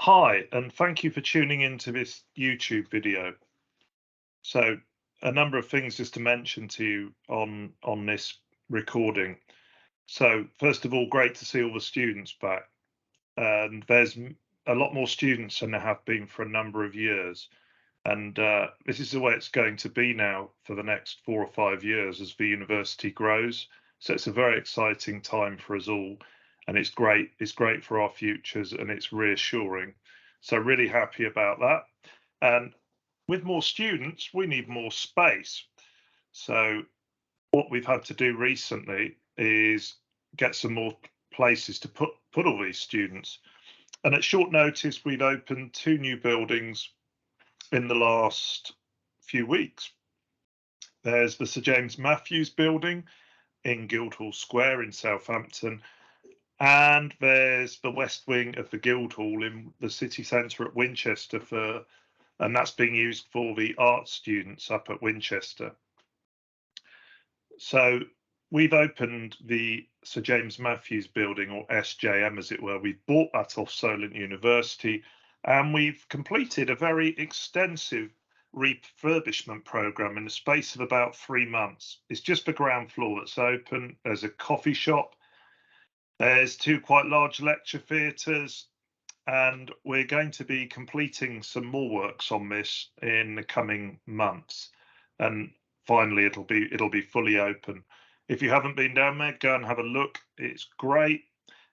Hi, and thank you for tuning into this YouTube video. So, a number of things just to mention to you on this recording. So, first of all, great to see all the students back. And there's a lot more students than there have been for a number of years. And this is the way it's going to be now for the next 4 or 5 years as the university grows. So it's a very exciting time for us all, and it's great. It's great for our futures, and it's reassuring. So really happy about that. And with more students, we need more space. So what we've had to do recently is get some more places to put all these students. And at short notice, we've opened two new buildings in the last few weeks. There's the Sir James Matthews building in Guildhall Square in Southampton, and there's the west wing of the Guildhall in the city centre at Winchester and that's being used for the art students up at Winchester. So we've opened the Sir James Matthews building, or SJM as it were. We've bought that off Solent University, and we've completed a very extensive refurbishment program in the space of about 3 months. It's just the ground floor that's open. There's a coffee shop. There's two quite large lecture theatres, and we're going to be completing some more works on this in the coming months. And finally, it'll be fully open. If you haven't been down there, go and have a look. It's great,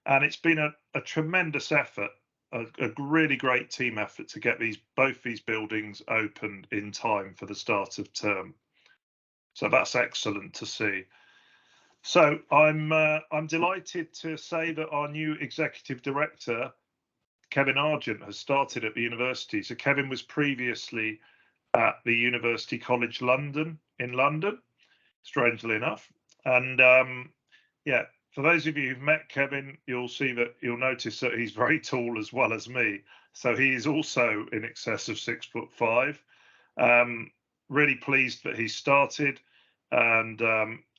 and it's been a tremendous effort, a really great team effort to get both these buildings opened in time for the start of term. So that's excellent to see. So I'm delighted to say that our new executive director, Kevin Argent, has started at the university. So Kevin was previously at the University College London in London, strangely enough. And yeah, for those of you who've met Kevin, you'll notice that he's very tall as well as me. So he is also in excess of 6'5". Really pleased that he started, and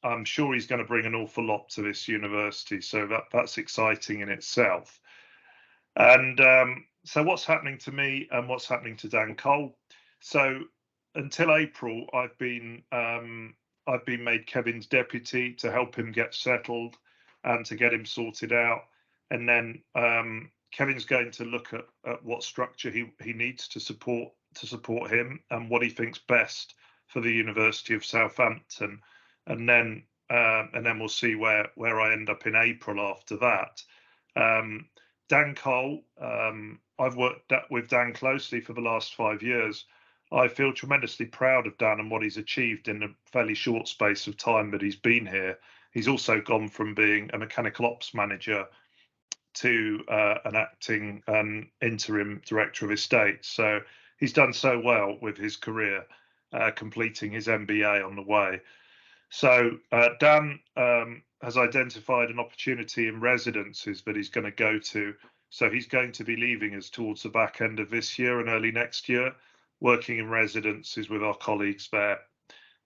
I'm sure he's going to bring an awful lot to this university. So that's exciting in itself. And so what's happening to me and what's happening to Dan Cole? So until April, I've been made Kevin's deputy to help him get settled and to get him sorted out. And then Kevin's going to look at what structure he needs to support him and what he thinks best for the University of Southampton. And then we'll see where I end up in April after that. Dan Cole, I've worked with Dan closely for the last 5 years. I feel tremendously proud of Dan and what he's achieved in a fairly short space of time that he's been here. He's also gone from being a mechanical ops manager to an acting interim director of estates. So he's done so well with his career, completing his MBA on the way. So Dan has identified an opportunity in residences that he's going to go to. So he's going to be leaving us towards the back end of this year and early next year, working in residences with our colleagues there.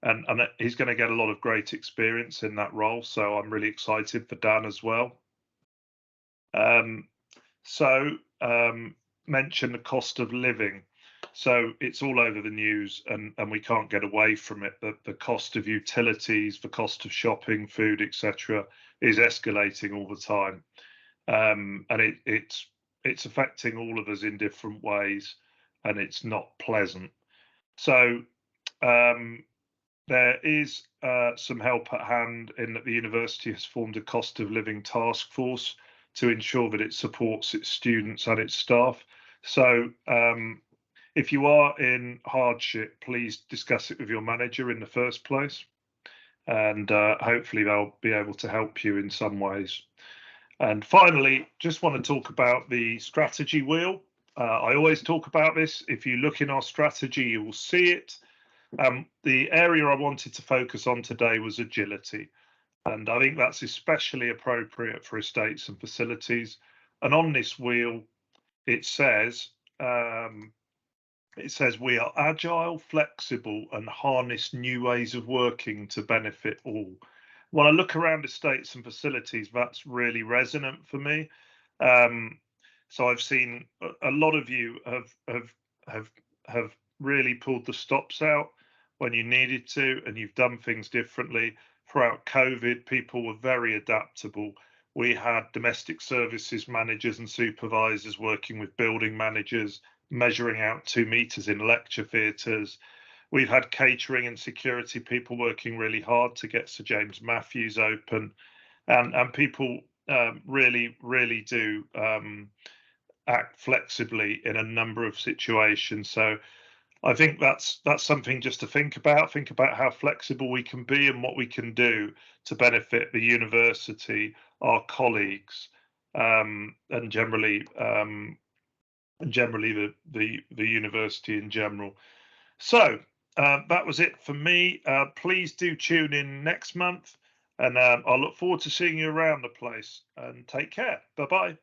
And he's going to get a lot of great experience in that role. So I'm really excited for Dan as well. Mention the cost of living. So it's all over the news, and we can't get away from it. The cost of utilities, the cost of shopping, food, etc., is escalating all the time, and it's affecting all of us in different ways, and it's not pleasant. So there is some help at hand in that the university has formed a cost of living task force to ensure that it supports its students and its staff. So if you are in hardship, please discuss it with your manager in the first place, and hopefully they'll be able to help you in some ways. And finally, just want to talk about the strategy wheel. I always talk about this. If you look in our strategy, you will see it. The area I wanted to focus on today was agility. And I think that's especially appropriate for estates and facilities. And on this wheel, it says we are agile, flexible, and harness new ways of working to benefit all. When I look around estates and facilities, that's really resonant for me. So I've seen a lot of you have have really pulled the stops out when you needed to, and you've done things differently. Throughout COVID, people were very adaptable. We had domestic services managers and supervisors working with building managers, measuring out 2 meters in lecture theatres. We've had catering and security people working really hard to get Sir James Matthews open, and people really do act flexibly in a number of situations. So I think that's something just to think about. Think about how flexible we can be and what we can do to benefit the university, our colleagues, and generally the university in general. So that was it for me. Please do tune in next month, and I'll look forward to seeing you around the place. And take care. Bye bye.